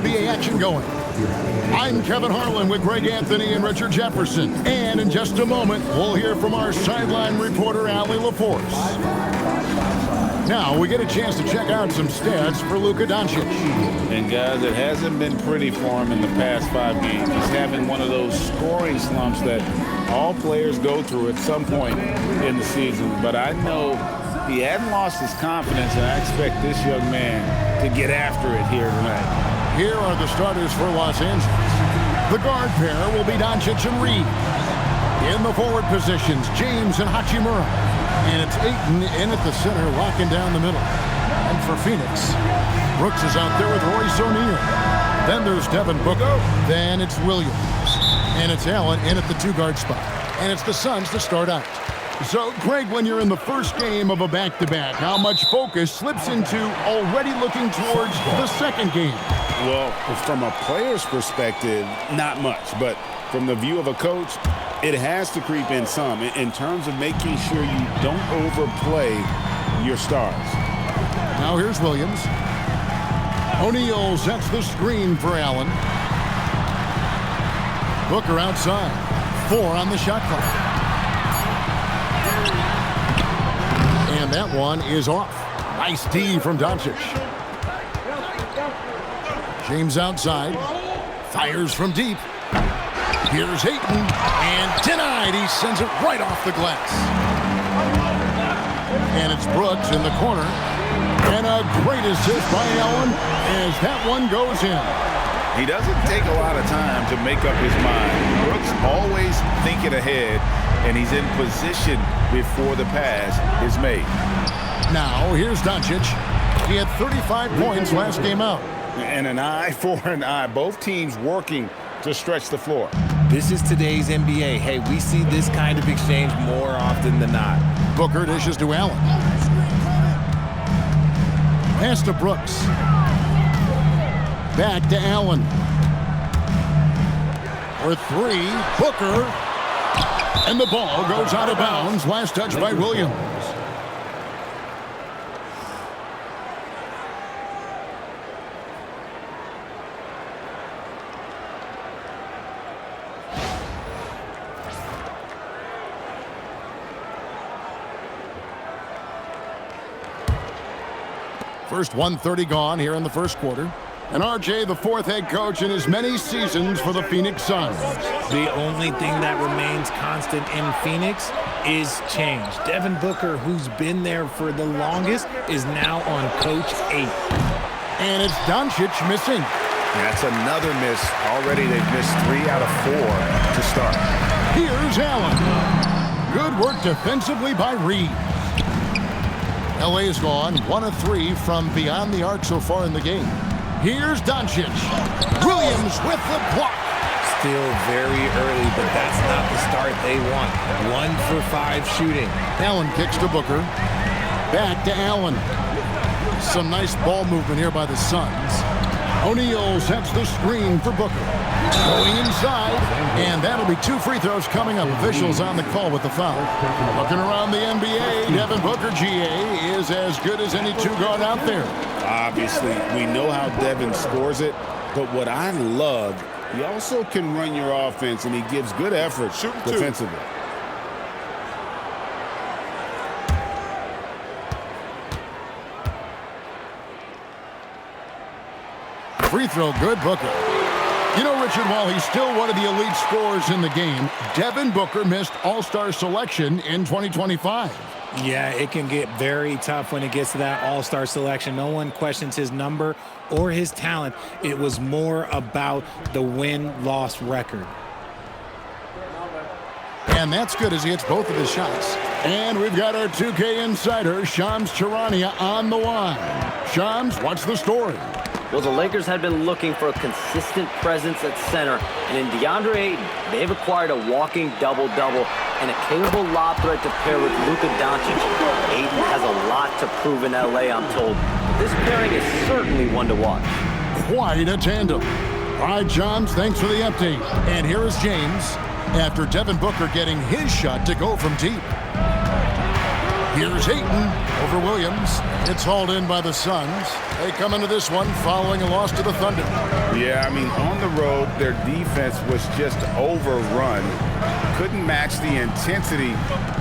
NBA action going. I'm Kevin Harlan with Greg Anthony and Richard Jefferson. And in just a moment, we'll hear from our sideline reporter, Allie LaForce. Now, we get a chance to check out some stats for Luka Doncic. And, guys, it hasn't been pretty for him in the past 5 games. He's having one of those scoring slumps that all players go through at some point in the season. But I know he hadn't lost his confidence, and I expect this young man to get after it here tonight. Here are the starters for Los Angeles. The guard pair will be Doncic and Reed. In the forward positions, James and Hachimura. And it's Ayton in at the center, locking down the middle. And for Phoenix, Brooks is out there with Royce O'Neal. Then there's Devin Booker. Then it's Williams. And it's Allen in at the 2-guard spot. And it's the Suns to start out. So, Greg, when you're in the first game of a back-to-back, how much focus slips into already looking towards the second game? Well, from a player's perspective, not much. But from the view of a coach, it has to creep in some in terms of making sure you don't overplay your stars. Now here's Williams. O'Neal sets the screen for Allen. Booker outside. 4 on the shot clock. And that one is off. Nice D from Doncic. James outside. Fires from deep. Here's Ayton, and denied. He sends it right off the glass. And it's Brooks in the corner. And a great assist by Allen as that one goes in. He doesn't take a lot of time to make up his mind. Brooks always thinking ahead, and he's in position before the pass is made. Now, here's Doncic. He had 35 points last game out. And an eye for an eye. Both teams working to stretch the floor. This is today's NBA. Hey, we see this kind of exchange more often than not. Booker dishes to Allen. Pass to Brooks. Back to Allen. For 3, Booker. And the ball goes out of bounds. Last touch by Williams. First 1:30 gone here in the first quarter. And RJ, the 4th head coach in as many seasons for the Phoenix Suns. The only thing that remains constant in Phoenix is change. Devin Booker, who's been there for the longest, is now on coach 8. And it's Doncic missing. That's another miss. Already they've missed 3 out of 4 to start. Here's Allen. Good work defensively by Reed. LA has gone 1 of 3 from beyond the arc so far in the game. Here's Doncic. Williams with the block. Still very early, but that's not the start they want. 1 for 5 shooting. Allen kicks to Booker. Back to Allen. Some nice ball movement here by the Suns. O'Neal sets the screen for Booker. Going inside, and that'll be 2 free throws coming up. Officials on the call with the foul. Looking around the NBA, Devin Booker, GA, is as good as any 2-guard out there. Obviously, we know how Devin scores it, but what I love, he also can run your offense, and he gives good effort defensively. Free throw good, Booker. You know, Richard, while he's still one of the elite scorers in the game, Devin Booker missed All-Star selection in 2025. Yeah, it can get very tough when it gets to that All-Star selection. No one questions his number or his talent. It was more about the win-loss record. And that's good as he hits both of his shots. And we've got our 2K insider, Shams Charania, on the line. Shams, what's the story? Well, the Lakers had been looking for a consistent presence at center, and in DeAndre Ayton, they've acquired a walking double-double and a capable lob threat to pair with Luka Doncic. Ayton has a lot to prove in LA, I'm told. But this pairing is certainly one to watch. Quite a tandem. All right, Shams, thanks for the update. And here is James after Devin Booker getting his shot to go from deep. Here's Ayton over Williams. It's hauled in by the Suns. They come into this one following a loss to the Thunder. Yeah, I mean, on the road, their defense was just overrun. Couldn't match the intensity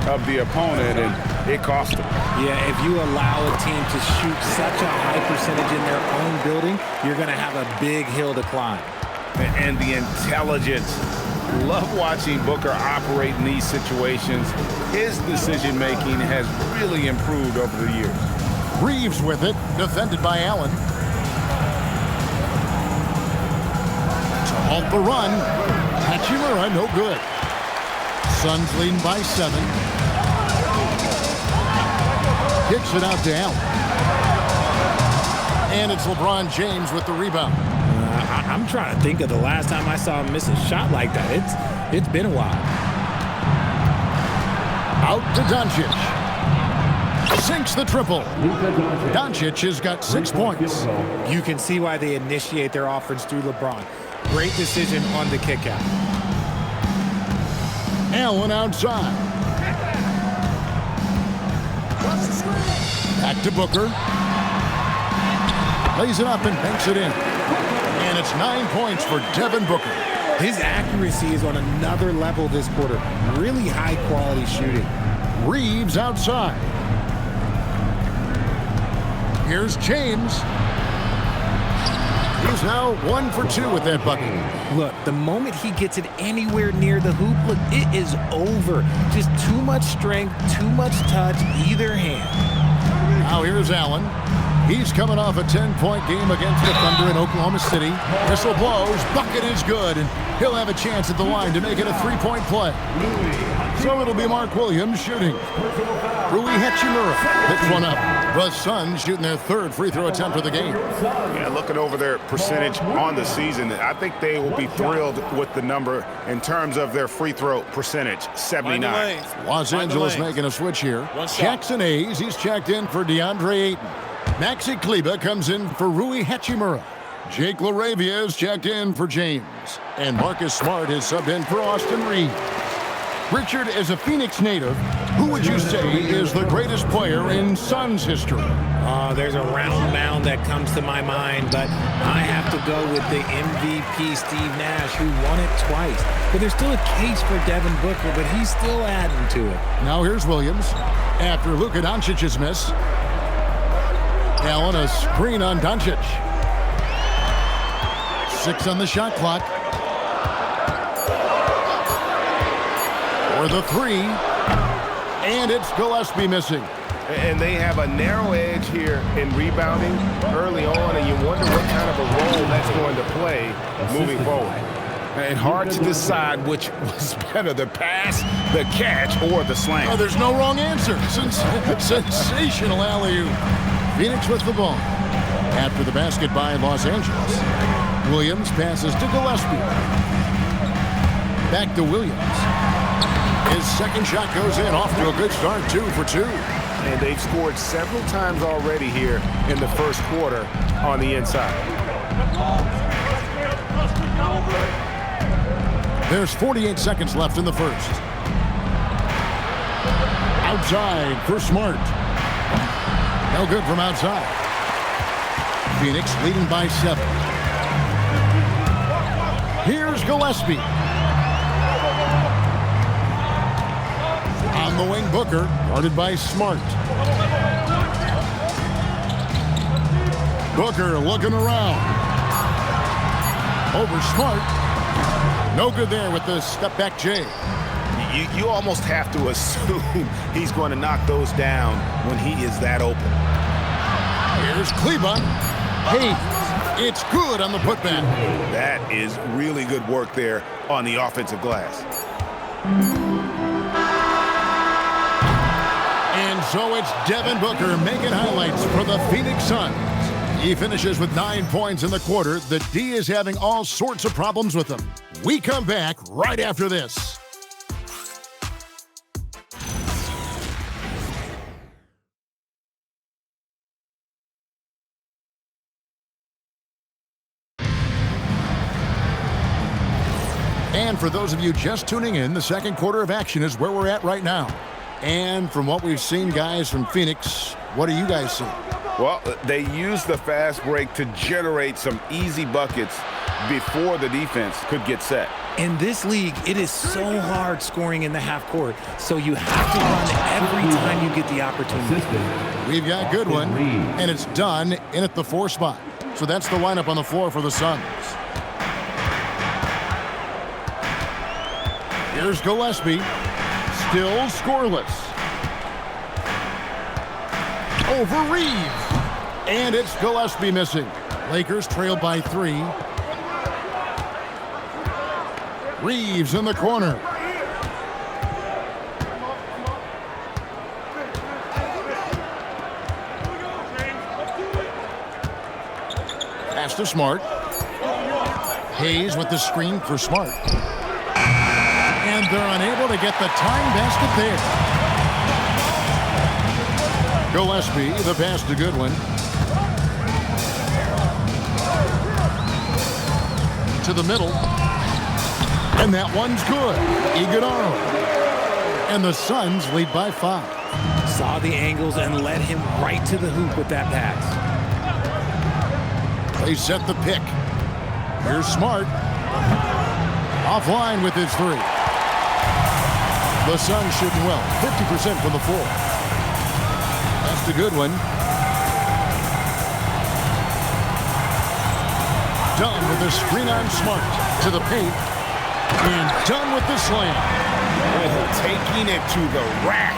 of the opponent, and it cost them. Yeah, if you allow a team to shoot such a high percentage in their own building, you're going to have a big hill to climb. And the intelligence. Love watching Booker operate in these situations. His decision-making has really improved over the years. Reeves with it, defended by Allen. To halt the run. Hachimura, no good. Suns leading by 7. Kicks it out to Allen. And it's LeBron James with the rebound. I'm trying to think of the last time I saw him miss a shot like that. It's been a while. Out to Doncic. Sinks the triple. Doncic has got 6 points. You can see why they initiate their offense through LeBron. Great decision on the kick out. Allen outside. Back to Booker. Lays it up and banks it in. And it's 9 points for Devin Booker. His accuracy is on another level this quarter. Really high quality shooting. Reeves outside. Here's James. He's now 1 for 2 with that bucket. Look, the moment he gets it anywhere near the hoop, look, it is over. Just too much strength, too much touch, either hand. Now here's Allen. He's coming off a 10-point game against the Thunder in Oklahoma City. Whistle blows, bucket is good, and he'll have a chance at the line to make it a 3-point play. So it'll be Mark Williams shooting. Rui Hachimura picks one up. The Suns shooting their 3rd free throw attempt of the game. Yeah, looking over their percentage on the season, I think they will be thrilled with the number in terms of their free throw percentage, 79. Los Angeles making a switch here. Jackson Hayes, he's checked in for DeAndre Ayton. Maxi Kleber comes in for Rui Hachimura. Jake LaRavia is checked in for James. And Marcus Smart is subbed in for Austin Reeves. Richard, as a Phoenix native, who would you say is the greatest player in Suns history? There's a round mound that comes to my mind, but I have to go with the MVP Steve Nash, who won it twice. But there's still a case for Devin Booker, but he's still adding to it. Now here's Williams. After Luka Doncic's miss. Allen, a screen on Doncic. 6 on the shot clock. For the 3. And it's Gillespie missing. And they have a narrow edge here in rebounding early on, and you wonder what kind of a role that's going to play moving forward. And hard to decide which was better, the pass, the catch, or the slam. Oh, there's no wrong answer. Sensational alley-oop. Phoenix with the ball. After the basket by Los Angeles. Williams passes to Gillespie. Back to Williams. His second shot goes in, off to a good start, 2 for 2. And they've scored several times already here in the first quarter on the inside. There's 48 seconds left in the first. Outside for Smart. No good from outside. Phoenix leading by 7. Here's Gillespie. On the wing, Booker, guarded by Smart. Booker looking around. Over Smart. No good there with the step-back J. You almost have to assume he's going to knock those down when he is that open. Here's Kleber. Hey, it's good on the putback. That is really good work there on the offensive glass. And so it's Devin Booker making highlights for the Phoenix Suns. He finishes with 9 points in the quarter. The D is having all sorts of problems with him. We come back right after this. And for those of you just tuning in, the second quarter of action is where we're at right now. And from what we've seen, guys, from Phoenix, what do you guys see? Well, they use the fast break to generate some easy buckets before the defense could get set. In this league, it is so hard scoring in the half court, so you have to run every time you get the opportunity. We've got good one, and it's done in at the 4 spot. So that's the lineup on the floor for the Suns. Here's Gillespie, still scoreless. Over Reeves, and it's Gillespie missing. Lakers trail by 3. Reeves in the corner. Pass to Smart. Hayes with the screen for Smart. And they're unable to get the tying basket there. Gillespie, the pass to Goodwin. To the middle. And that one's good. Iguodala. And the Suns lead by 5. Saw the angles and led him right to the hoop with that pass. They set the pick. Here's Smart. Offline with his 3. The Suns shooting well. 50% from the floor. That's the good one. Done with the screen on Smart. To the paint. And done with the slam. Taking it to the rack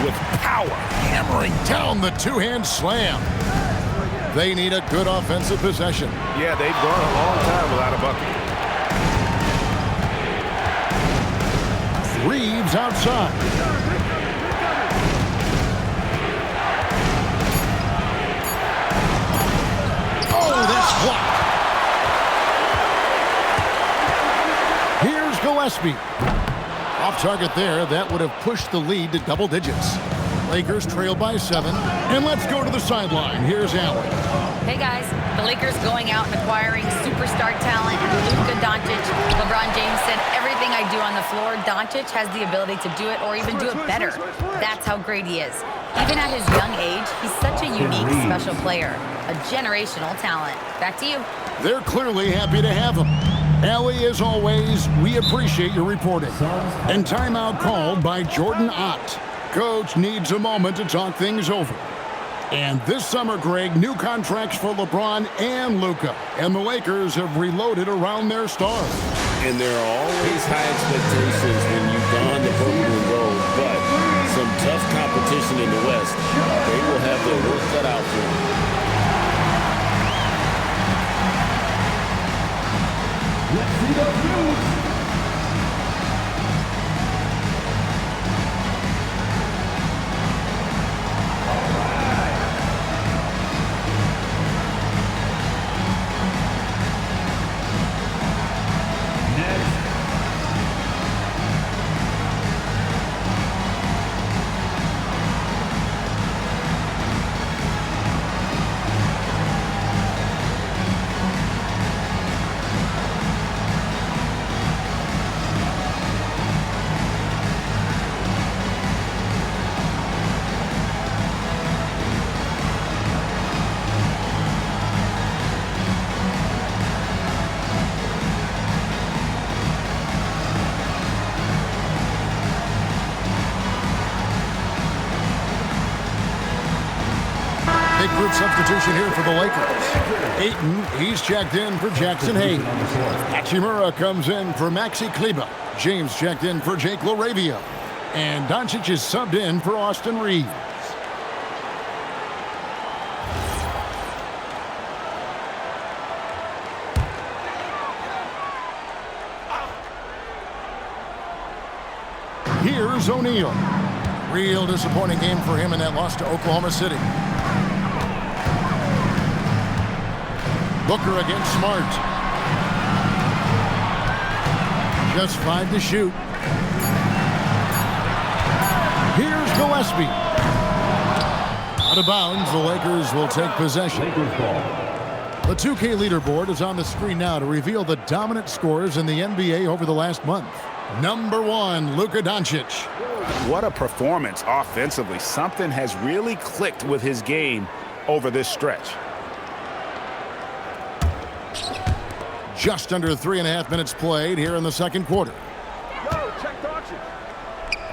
with power. Hammering down the two-hand slam. They need a good offensive possession. Yeah, they've gone a long time without a bucket. Reeves outside. Oh, that's blocked. Here's Gillespie. Off target there. That would have pushed the lead to double digits. Lakers trail by 7. And let's go to the sideline. Here's Allen. Hey, guys. The Lakers going out and acquiring superstar talent. Luka Doncic. LeBron James said, everything I do on the floor, Doncic has the ability to do it or even do it better. That's how great he is. Even at his young age, he's such a unique, special player. A generational talent. Back to you. They're clearly happy to have him. Allie, as always, we appreciate your reporting. And timeout called by Jordan Ott. Coach needs a moment to talk things over. And this summer, Greg, new contracts for LeBron and Luka. And the Lakers have reloaded around their stars. And there are always high expectations when you don the purple and gold. But some tough competition in the West. They will have their work cut out for them. Let's see the moves. Group substitution here for the Lakers. Ayton, he's checked in for Jackson Hayes. Hachimura comes in for Maxi Kleber. James checked in for Jake LaRavia. And Doncic is subbed in for Austin Reeves. Here's O'Neal. Real disappointing game for him in that loss to Oklahoma City. Booker against Smart. Just 5 to shoot. Here's Gillespie. Out of bounds, the Lakers will take possession. The 2K leaderboard is on the screen now to reveal the dominant scores in the NBA over the last month. Number 1, Luka Doncic. What a performance offensively. Something has really clicked with his game over this stretch. Just under 3.5 minutes played here in the second quarter.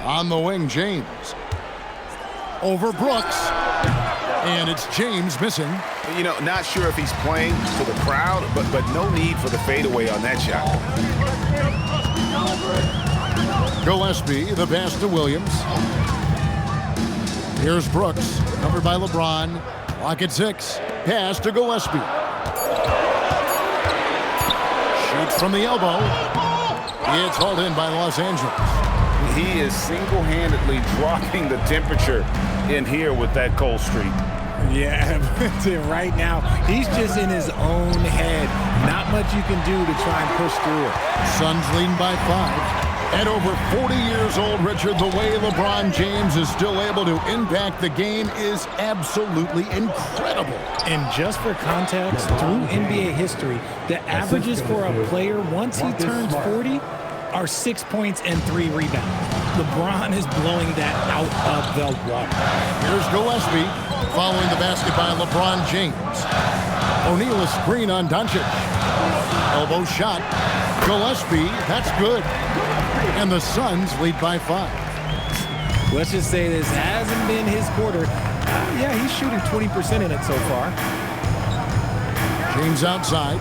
On the wing, James. Over Brooks. And it's James missing. You know, not sure if he's playing to the crowd, but no need for the fadeaway on that shot. Gillespie, the pass to Williams. Here's Brooks, covered by LeBron. Clock at 6. Pass to Gillespie. Shoots from the elbow. It's hauled in by Los Angeles. He is single-handedly dropping the temperature in here with that cold streak. Yeah, right now, he's just in his own head. Not much you can do to try and push through it. Suns leading by 5. At over 40 years old, Richard, the way LeBron James is still able to impact the game is absolutely incredible. And just for context, through NBA history, the averages for a player once he turns 40 are 6 points and 3 rebounds. LeBron is blowing that out of the water. Here's Gillespie following the basket by LeBron James. O'Neal is screen on Doncic. Elbow shot. Gillespie, that's good. And the Suns lead by 5. Let's just say this hasn't been his quarter. Yeah, he's shooting 20% in it so far. James outside.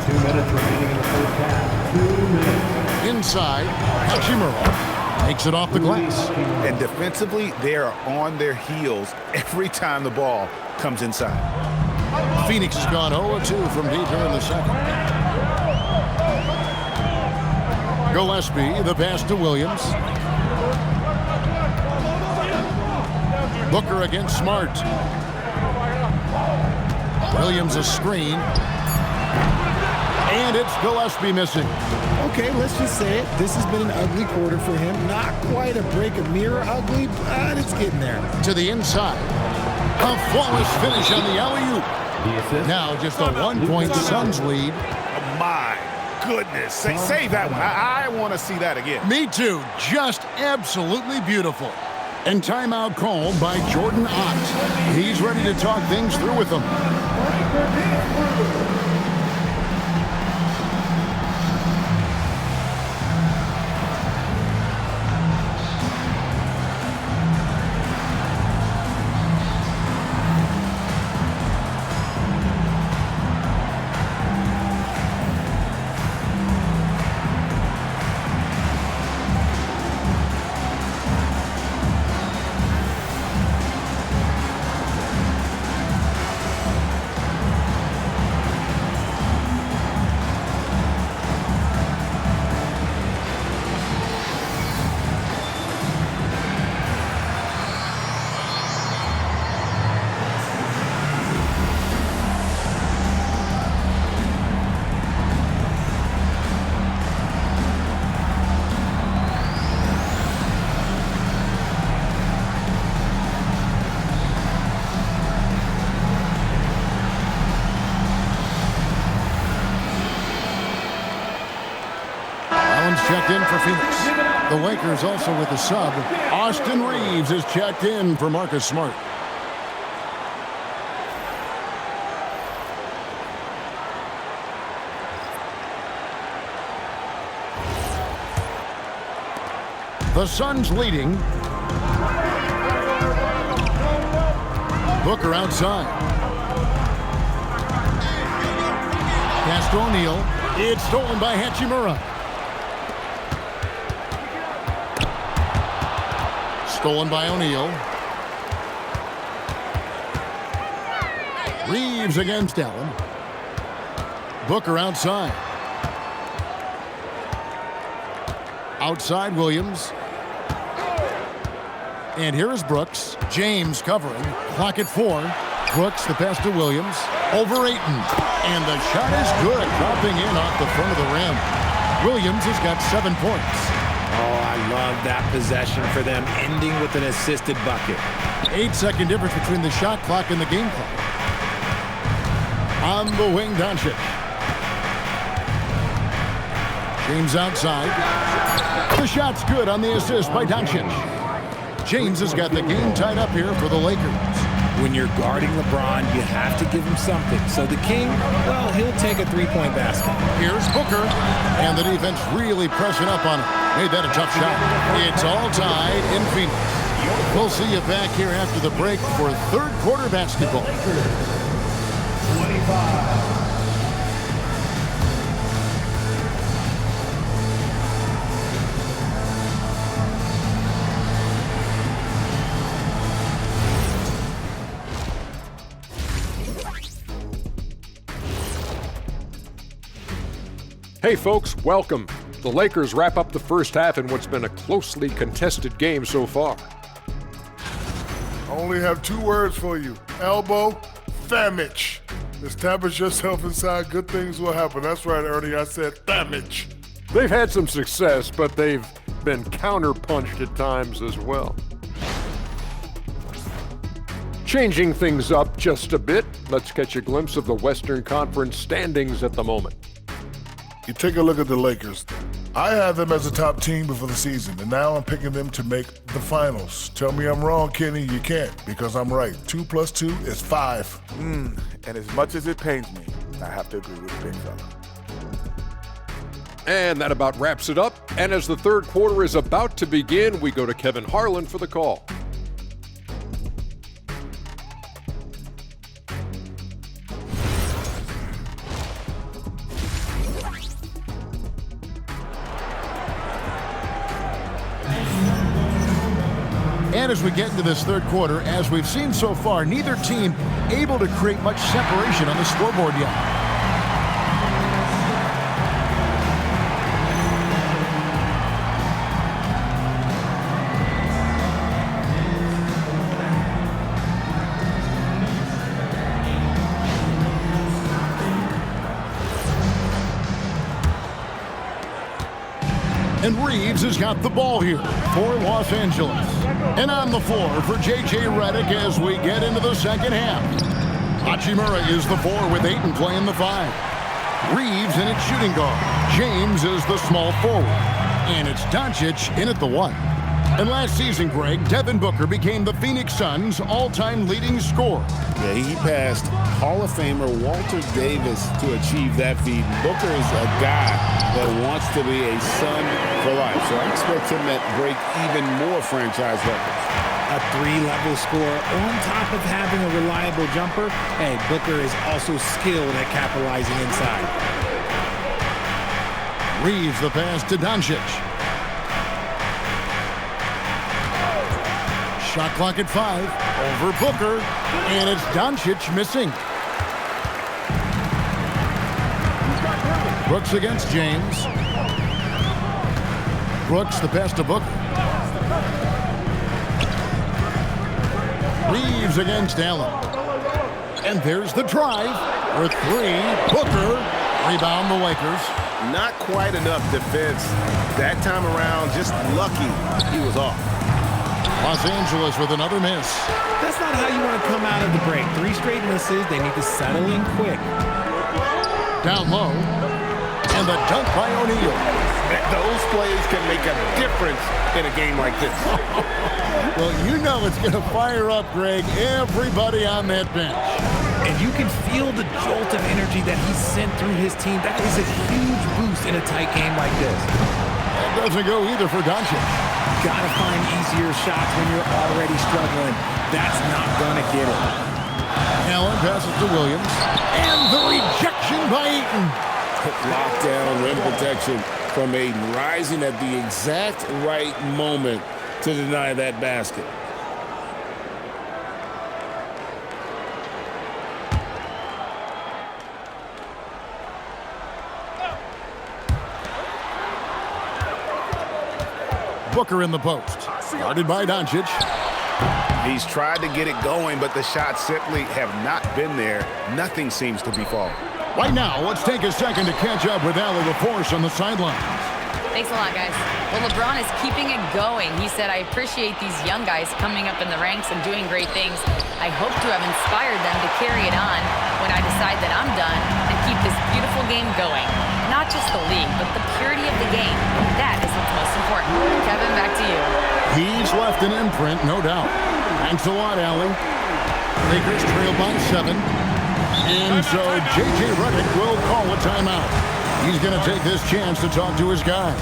2 minutes remaining in the first half. 2 minutes. Inside, Hachimura makes it off the glass. And defensively, they are on their heels every time the ball comes inside. Phoenix has gone 0-2 from deep here in the second. Gillespie, the pass to Williams. Booker against Smart. Williams a screen. And it's Gillespie missing. Okay, let's just say it. This has been an ugly quarter for him. Not quite a break of mirror ugly, but it's getting there. To the inside. A flawless finish on the alley-oop. Now just a 1-point Suns lead. My goodness. Save that one. I want to see that again. Me too. Just absolutely beautiful. And timeout called by Jordan Ott. He's ready to talk things through with them. Checked in for Phoenix. The Lakers also with a sub. Austin Reeves is checked in for Marcus Smart. The Suns leading. Booker outside. Pass to O'Neal. It's stolen by Hachimura. Stolen by O'Neal. Reeves against Allen. Booker outside. Outside Williams. And here is Brooks. James covering. Clock at 4. Brooks, the pass to Williams. Over Ayton. And the shot is good. Dropping in off the front of the rim. Williams has got 7 points. Oh, I love that possession for them, ending with an assisted bucket. 8-second difference between the shot clock and the game clock. On the wing, Doncic. James outside. The shot's good on the assist by Doncic. James has got the game tied up here for the Lakers. When you're guarding LeBron, you have to give him something. So the King, well, he'll take a three-point basket. Here's Booker. And the defense really pressing up on him. Made that a tough shot. It's all tied in Phoenix. We'll see you back here after the break for third quarter basketball. 25. Hey folks, welcome. The Lakers wrap up the first half in what's been a closely contested game so far. I only have 2 words for you. Elbow, damage. Establish yourself inside, good things will happen. That's right, Ernie, I said damage. They've had some success, but they've been counterpunched at times as well. Changing things up just a bit, let's catch a glimpse of the Western Conference standings at the moment. You take a look at the Lakers. I had them as a top team before the season, and now I'm picking them to make the finals. Tell me I'm wrong, Kenny. You can't, because I'm right. 2 + 2 is 5. And as much as it pains me, I have to agree with the big fella. And that about wraps it up. And as the third quarter is about to begin, we go to Kevin Harlan for the call. And as we get into this third quarter, as we've seen so far, neither team able to create much separation on the scoreboard yet. And Reeves has got the ball here for Los Angeles. And on the floor for J.J. Redick as we get into the second half. Hachimura is the 4 with Ayton playing the 5. Reeves in its shooting guard. James is the small forward. And it's Doncic in at the 1. And last season, Greg, Devin Booker became the Phoenix Suns' all-time leading scorer. Yeah, he passed Hall of Famer Walter Davis to achieve that feat. Booker is a guy that wants to be a Sun for life, so I expect him to break even more franchise records. A 3-level scorer on top of having a reliable jumper. Hey, Booker is also skilled at capitalizing inside. Reeves the pass to Doncic. Shot clock at 5. Over Booker. And it's Doncic missing. Brooks against James. Brooks the pass to Booker. Reeves against Allen. And there's the drive for 3. Booker. Rebound the Lakers. Not quite enough defense. That time around, just lucky he was off. Los Angeles with another miss. That's not how you want to come out of the break. 3 straight misses. They need to settle in quick. Down low. And the dunk by O'Neal. Those plays can make a difference in a game like this. Well, you know it's going to fire up, Greg, everybody on that bench. And you can feel the jolt of energy that he sent through his team. That is a huge boost in a tight game like this. That doesn't go either for Doncic. Gotta find easier shots when you're already struggling. That's not gonna get it. Allen passes to Williams. And the rejection by Ayton. Lockdown rim protection from Ayton, rising at the exact right moment to deny that basket. Booker in the post. Guarded by Doncic. He's tried to get it going, but the shots simply have not been there. Nothing seems to be falling. Right now, let's take a second to catch up with Allie LaForce on the sidelines. Thanks a lot, guys. Well, LeBron is keeping it going. He said, I appreciate these young guys coming up in the ranks and doing great things. I hope to have inspired them to carry it on when I decide that I'm done and keep this beautiful game going. Not not just the league, but the purity of the game. That is what's most important. Kevin, back to you. He's left an imprint, no doubt. Thanks a lot, Allie. Lakers trail by 7. And so J.J. Redick will call a timeout. He's going to take this chance to talk to his guys.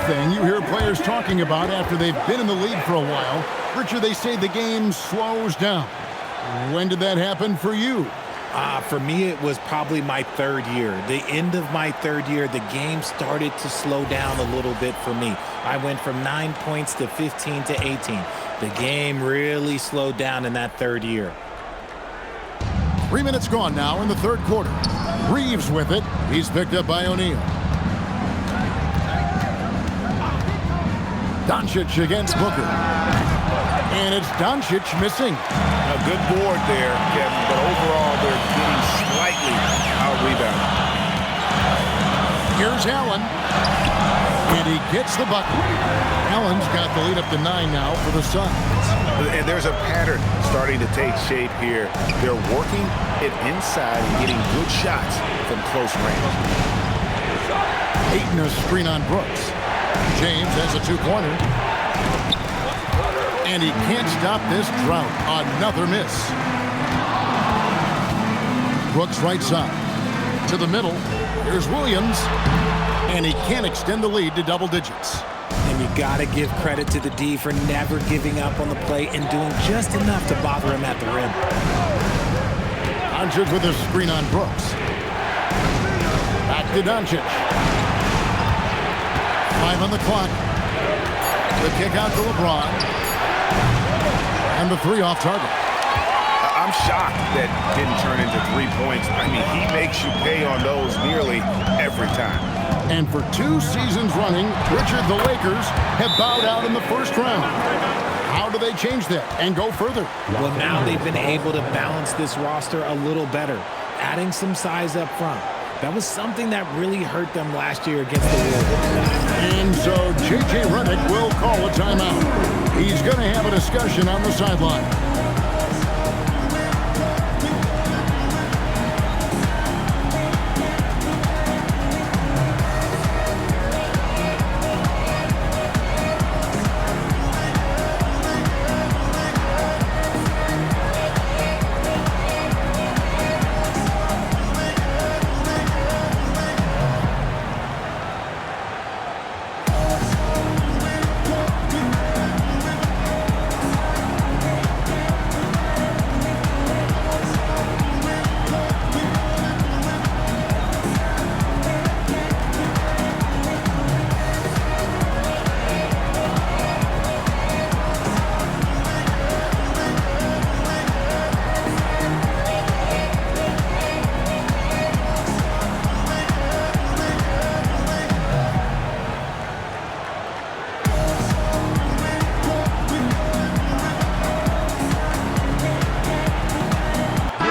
Thing you hear players talking about after they've been in the league for a while. Richard, they say the game slows down. When did that happen for you? For me, it was probably my third year. The end of my third year, the game started to slow down a little bit for me. I went from 9 points to 15 to 18. The game really slowed down in that third year. 3 minutes gone now in the third quarter. Reeves with it. He's picked up by O'Neal. Doncic against Booker. And it's Doncic missing. A good board there, Kevin, but overall they're getting slightly out-rebounded. Here's Allen. And he gets the bucket. Allen's got the lead up to 9 now for the Suns. And there's a pattern starting to take shape here. They're working it inside and getting good shots from close range. Ayton a screen on Brooks. James has a two-pointer. And he can't stop this drought. Another miss. Brooks right side. To the middle. Here's Williams. And he can't extend the lead to double digits. And you got to give credit to the D for never giving up on the play and doing just enough to bother him at the rim. Doncic with a screen on Brooks. Back to Doncic. 5 on the clock. The kick out to LeBron. And the 3 off target. I'm shocked that didn't turn into 3 points. I mean, he makes you pay on those nearly every time. And for 2 seasons running, Richard, the Lakers have bowed out in the first round. How do they change that and go further? Well, now they've been able to balance this roster a little better, adding some size up front. That was something that really hurt them last year against the Wolves. And so J.J. Redick will call a timeout. He's going to have a discussion on the sideline.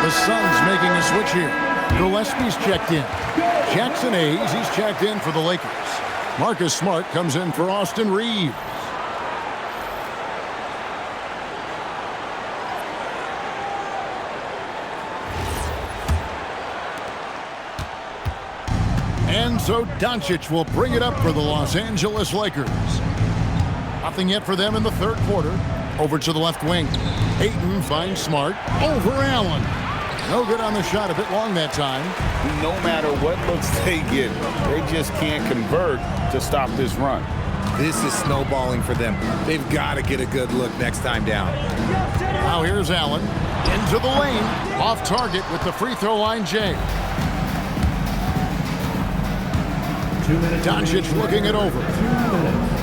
The Suns making a switch here. Gillespie's checked in. Jackson Hayes, he's checked in for the Lakers. Marcus Smart comes in for Austin Reeves. And so Doncic will bring it up for the Los Angeles Lakers. Nothing yet for them in the third quarter. Over to the left wing. Ayton finds Smart. Over Allen. No good on the shot. A bit long that time. No matter what looks they get, they just can't convert to stop this run. This is snowballing for them. They've got to get a good look next time down. Now here's Allen. Into the lane. Off target with the free throw line, Jay. 2 minutes. Doncic looking it over. 2 minutes.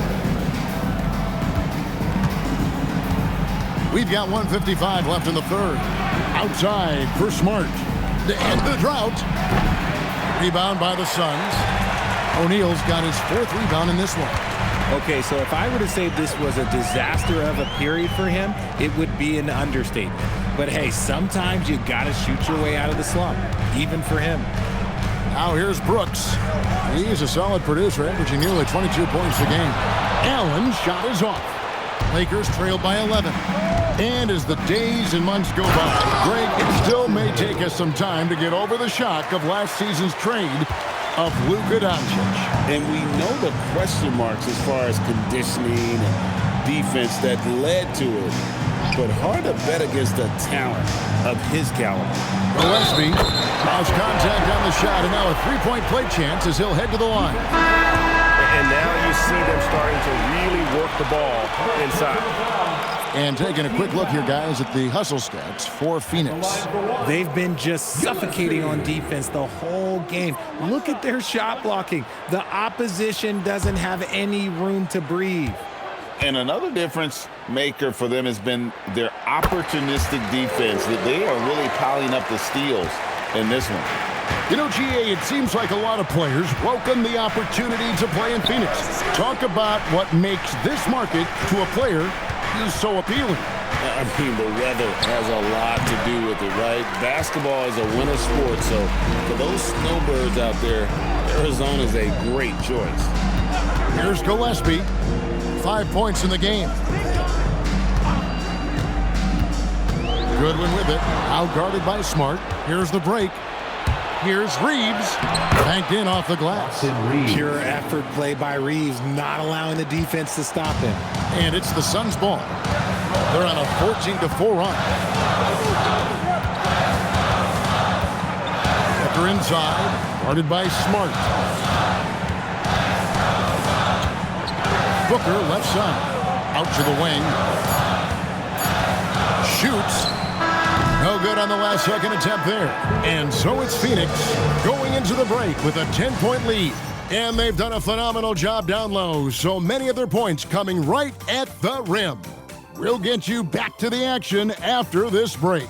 We've got 1:55 left in the third. Outside for Smart. To end the drought. Rebound by the Suns. O'Neal's got his fourth rebound in this one. Okay, so if I were to say this was a disaster of a period for him, it would be an understatement. But hey, sometimes you got to shoot your way out of the slump, even for him. Now here's Brooks. He's a solid producer, averaging nearly 22 points a game. Allen's shot is off. Lakers trail by 11. And as the days and months go by, Greg, it still may take us some time to get over the shock of last season's trade of Luka Doncic. And we know the question marks as far as conditioning and defense that led to it. But hard to bet against the talent of his caliber. Gillespie lost contact on the shot, and now a three-point play chance as he'll head to the line. And now you see them starting to really work the ball inside. And taking a quick look here, guys, at the hustle stats for Phoenix. They've been just suffocating on defense the whole game. Look at their shot blocking. The opposition doesn't have any room to breathe. And another difference maker for them has been their opportunistic defense. That they are really piling up the steals in this one. You know, GA, it seems like a lot of players welcome the opportunity to play in Phoenix. Talk about what makes this market to a player is so appealing. I mean, the weather has a lot to do with it, right? Basketball is a winter sport, so for those snowbirds out there, Arizona is a great choice. Here's Gillespie. 5 points in the game. Goodwin with it. Out guarded by Smart. Here's the break. Here's Reeves. Banked in off the glass. Pure effort play by Reeves, not allowing the defense to stop him. And it's the Suns' ball. They're on a 14-4 run. Booker inside. Guarded by Smart. Booker left side. Out to the wing. Shoots. No good on the last second attempt there. And so it's Phoenix going into the break with a 10-point lead. And they've done a phenomenal job down low. So many of their points coming right at the rim. We'll get you back to the action after this break.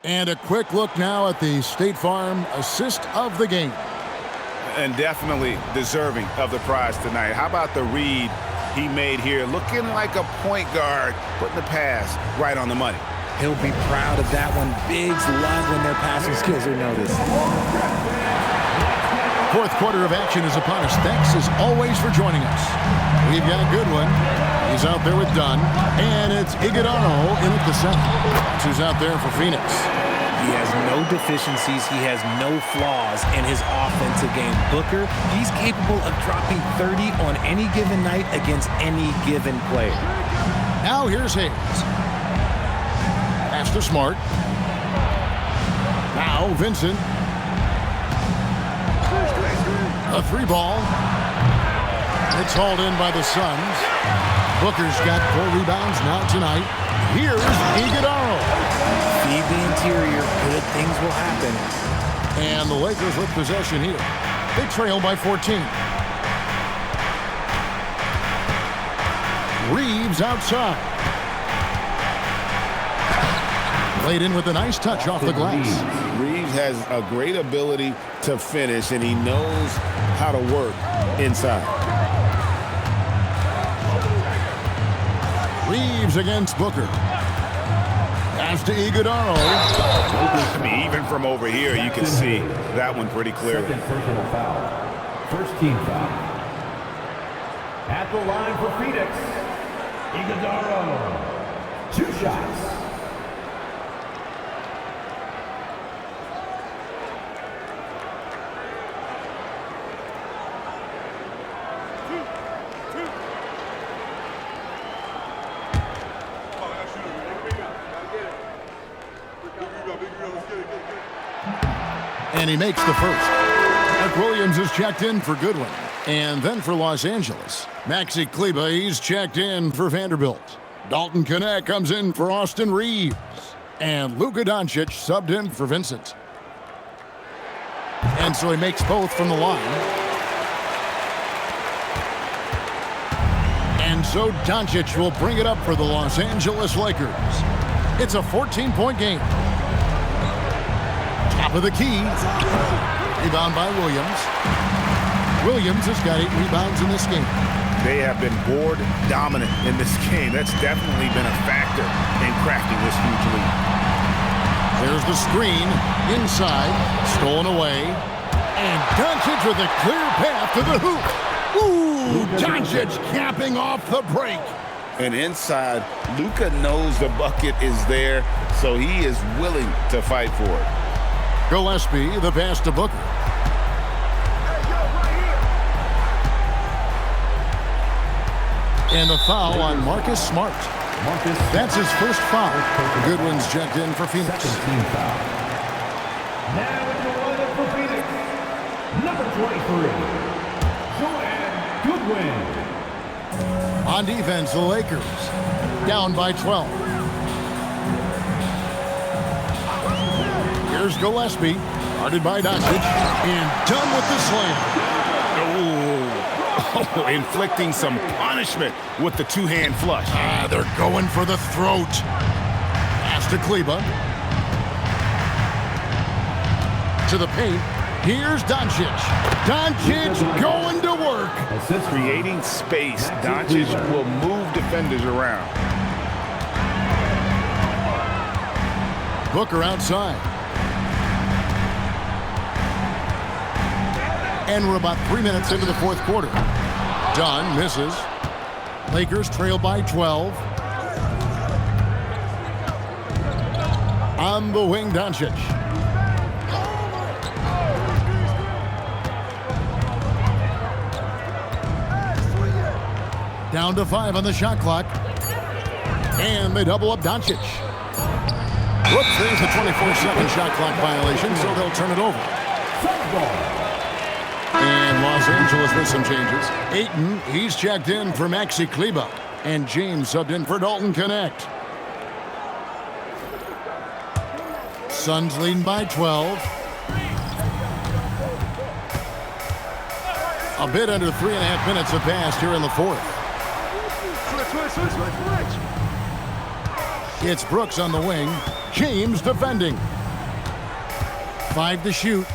And a quick look now at the State Farm assist of the game. And definitely deserving of the prize tonight. How about the read he made here? Looking like a point guard, putting the pass right on the money. He'll be proud of that one. Bigs love when their passing skills are noticed. Fourth quarter of action is upon us. Thanks as always for joining us. We've got a good one. He's out there with Dunn. And it's Iguodala in at the center. Who's out there for Phoenix. He has no deficiencies. He has no flaws in his offensive game. Booker, he's capable of dropping 30 on any given night against any given player. Now here's Hayes. Pass to Smart. Now Vincent. A three ball. It's hauled in by the Suns. Booker's got 4 rebounds now tonight. Here's Iguodala. Feed the interior, good things will happen. And the Lakers with possession here. They trail by 14. Reeves outside. Laid in with a nice touch off the glass. Reeves has a great ability to finish, and he knows how to work inside. Reeves against Booker. Pass to Iguodala. I mean, even from over here, you can see that one pretty clearly. Second personal foul. First team foul. At the line for Phoenix, Iguodala. 2 shots. And he makes the first. Mark Williams is checked in for Goodwin. And then for Los Angeles, Maxi Kleber, he's checked in for Vanderbilt. Dalton Knecht comes in for Austin Reeves. And Luka Doncic subbed in for Vincent. And so he makes both from the line. And so Doncic will bring it up for the Los Angeles Lakers. It's a 14-point game. Top of the key. Rebound by Williams. Williams has got 8 rebounds in this game. They have been board dominant in this game. That's definitely been a factor in crafting this huge lead. There's the screen. Inside. Stolen away. And Doncic with a clear path to the hoop. Ooh, Doncic capping off the break. And inside, Luka knows the bucket is there, so he is willing to fight for it. Gillespie, the pass to Booker. And the foul on Marcus Smart. That's his first foul. Goodwin's checked in for Phoenix. Second team foul. Now in the lineup for Phoenix, number 23, Joel Goodwin. On defense, the Lakers down by 12. Here's Gillespie, guarded by Doncic, and done with the slam. Oh, inflicting some punishment with the two-hand flush. They're going for the throat. Pass to Kleber. To the paint. Here's Doncic. Doncic going to work. Creating space. Doncic will move defenders around. Booker outside. And we're about 3 minutes into the fourth quarter. Dunn misses. Lakers trail by 12. On the wing, Doncic. Down to 5 on the shot clock. And they double up Doncic. Whoops, there's a 24-second shot clock violation, so they'll turn it over. And Los Angeles with some changes. Ayton, he's checked in for Maxi Kleber. And James subbed in for Dalton Knecht. Suns leading by 12. A bit under 3.5 minutes have passed here in the fourth. It's Brooks on the wing. James defending. 5 to shoot.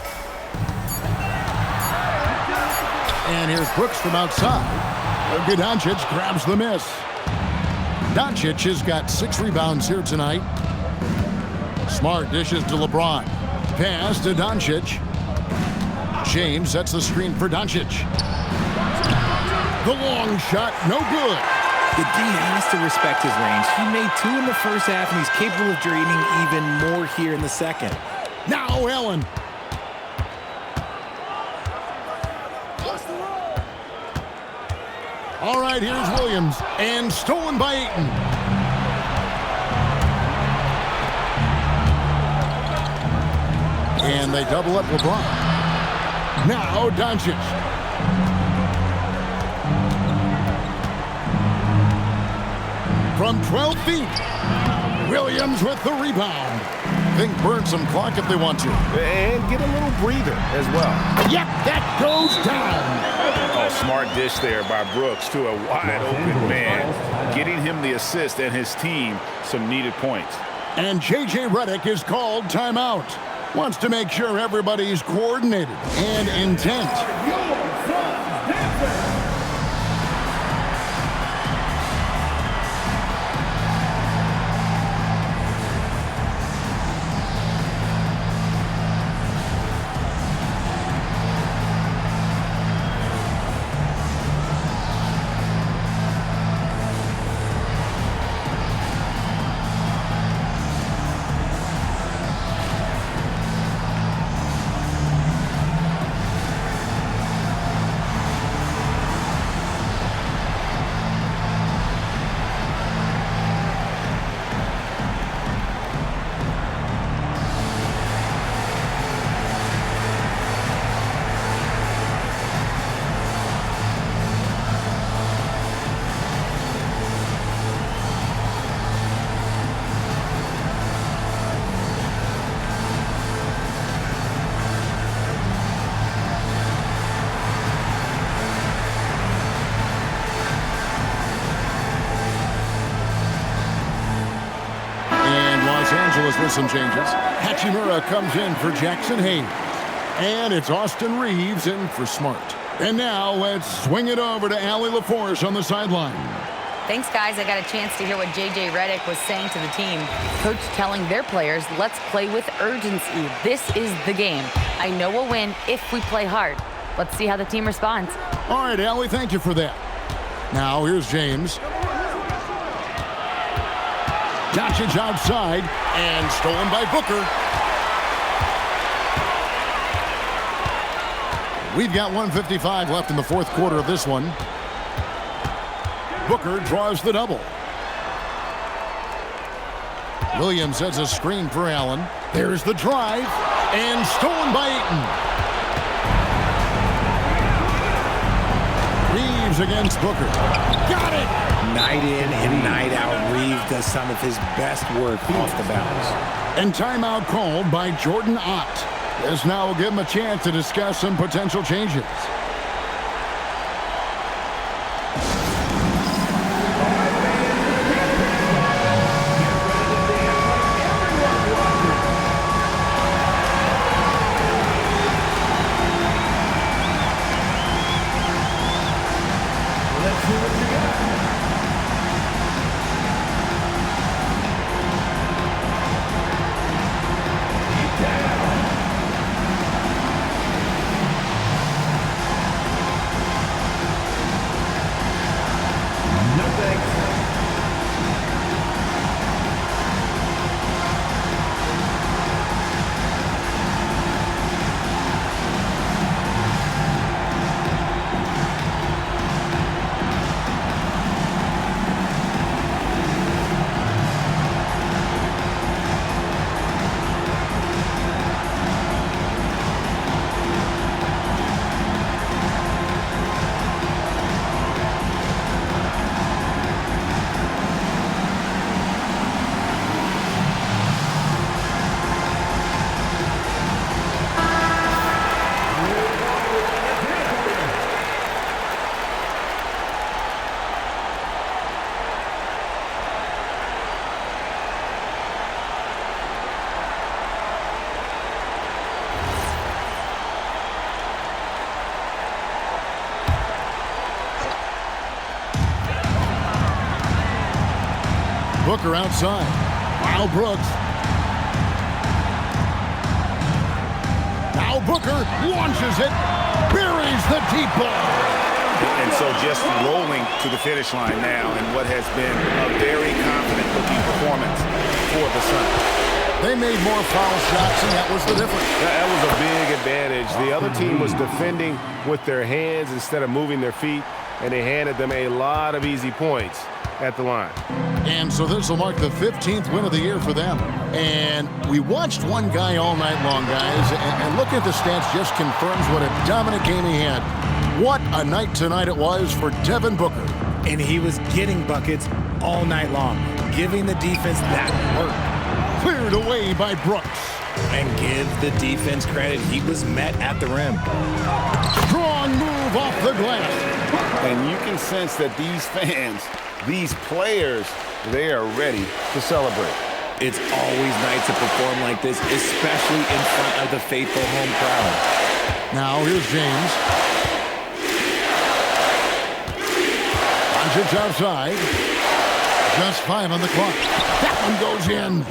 And here's Brooks from outside. Doncic grabs the miss. Doncic has got 6 rebounds here tonight. Smart dishes to LeBron. Pass to Doncic. James sets the screen for Doncic. The long shot, no good. The D has to respect his range. He made 2 in the first half, and he's capable of draining even more here in the second. Now Allen. All right, here's Williams, and stolen by Ayton. And they double up LeBron. Now Doncic. From 12 feet, Williams with the rebound. Think burn some clock if they want to. And get a little breather as well. Yep, that goes down. Oh, smart dish there by Brooks to a wide-open man, getting him the assist and his team some needed points. And J.J. Redick is called timeout. Wants to make sure everybody's coordinated and intent. Angeles with some changes. Hachimura comes in for Jackson Hayes. And it's Austin Reeves in for Smart. And now let's swing it over to Allie LaForce on the sideline. Thanks, guys. I got a chance to hear what J.J. Redick was saying to the team. Coach telling their players, let's play with urgency. This is the game. I know we'll win if we play hard. Let's see how the team responds. All right, Allie, thank you for that. Now here's James. Doncic outside and stolen by Booker. We've got 1:55 left in the fourth quarter of this one. Booker draws the double. Williams sets a screen for Allen. There's the drive and stolen by Ayton. Reeves against Booker. Got it! Night in and night out, Reeves does some of his best work off the bounce. And timeout called by Jordan Ott. This now will give him a chance to discuss some potential changes. Booker outside. Now Brooks. Now Booker launches it. Buries the deep ball. And so just rolling to the finish line now in what has been a very confident-looking performance for the Suns. They made more foul shots, and that was the difference. That was a big advantage. The other team was defending with their hands instead of moving their feet, and they handed them a lot of easy points at the line. And so this will mark the 15th win of the year for them. And we watched one guy all night long, guys, and looking at the stats just confirms what a dominant game he had. What a night tonight it was for Devin Booker. And he was getting buckets all night long, giving the defense that work. Cleared away by Brooks. And give the defense credit. He was met at the rim. Strong move off the glass. And you can sense that these fans, these players, they are ready to celebrate. It's always nice to perform like this, especially in front of the faithful home crowd. Now here's James. Doncic outside. Just 5 on the clock. That one goes in.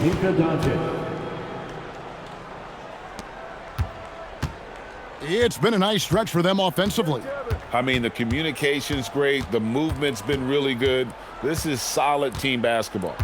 It's been a nice stretch for them offensively. I mean, the communication's great. The movement's been really good. This is solid team basketball.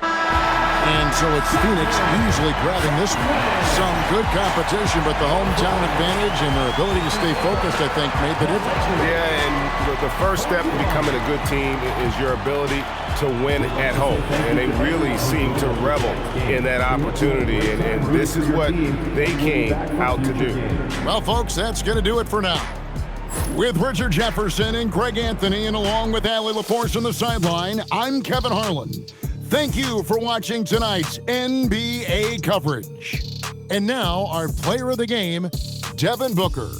And so it's Phoenix easily grabbing this one. Some good competition, but the hometown advantage and their ability to stay focused, I think, made the difference. Yeah, and the first step to becoming a good team is your ability to win at home. And they really seem to revel in that opportunity. And this is what they came out to do. Well, folks, that's going to do it for now. With Richard Jefferson and Greg Anthony, and along with Allie LaForce on the sideline, I'm Kevin Harlan. Thank you for watching tonight's NBA coverage. And now, our player of the game, Devin Booker.